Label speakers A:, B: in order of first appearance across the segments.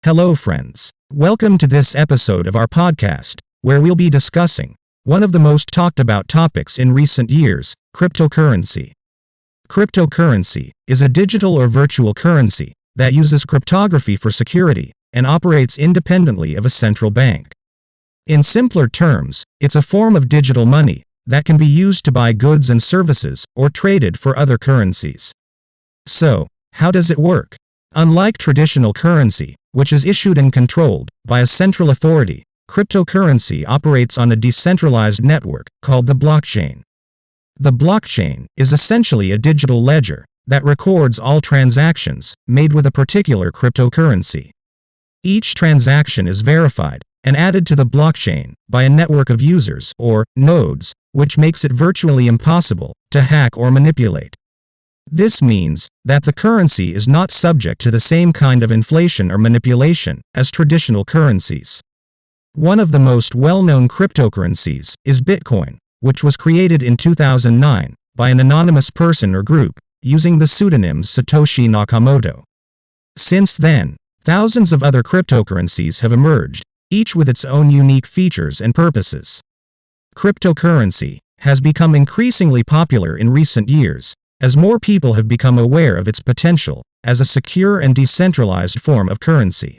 A: Hello friends. Welcome to this episode of our podcast, where we'll be discussing one of the most talked about topics in recent years, cryptocurrency. Cryptocurrency is a digital or virtual currency that uses cryptography for security and operates independently of a central bank. In simpler terms, it's a form of digital money that can be used to buy goods and services or traded for other currencies. So, how does it work? Unlike traditional currency, which is issued and controlled by a central authority, cryptocurrency operates on a decentralized network called the blockchain. The blockchain is essentially a digital ledger that records all transactions made with a particular cryptocurrency. Each transaction is verified and added to the blockchain by a network of users, or nodes, which makes it virtually impossible to hack or manipulate. This means that the currency is not subject to the same kind of inflation or manipulation as traditional currencies. One of the most well-known cryptocurrencies is Bitcoin, which was created in 2009 by an anonymous person or group using the pseudonym Satoshi Nakamoto. Since then, thousands of other cryptocurrencies have emerged, each with its own unique features and purposes. Cryptocurrency has become increasingly popular in recent years, as more people have become aware of its potential as a secure and decentralized form of currency.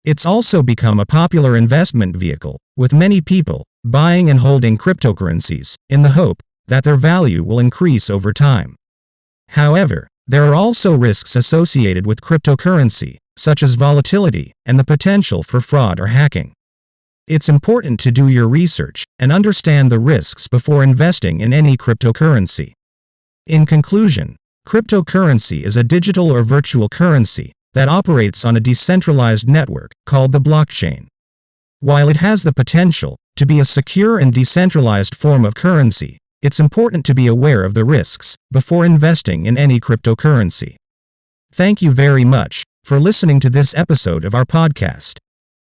A: It's also become a popular investment vehicle, with many people buying and holding cryptocurrencies in the hope that their value will increase over time. However, there are also risks associated with cryptocurrency, such as volatility and the potential for fraud or hacking. It's important to do your research and understand the risks before investing in any cryptocurrency. In conclusion, cryptocurrency is a digital or virtual currency that operates on a decentralized network called the blockchain. While it has the potential to be a secure and decentralized form of currency, it's important to be aware of the risks before investing in any cryptocurrency. Thank you very much for listening to this episode of our podcast.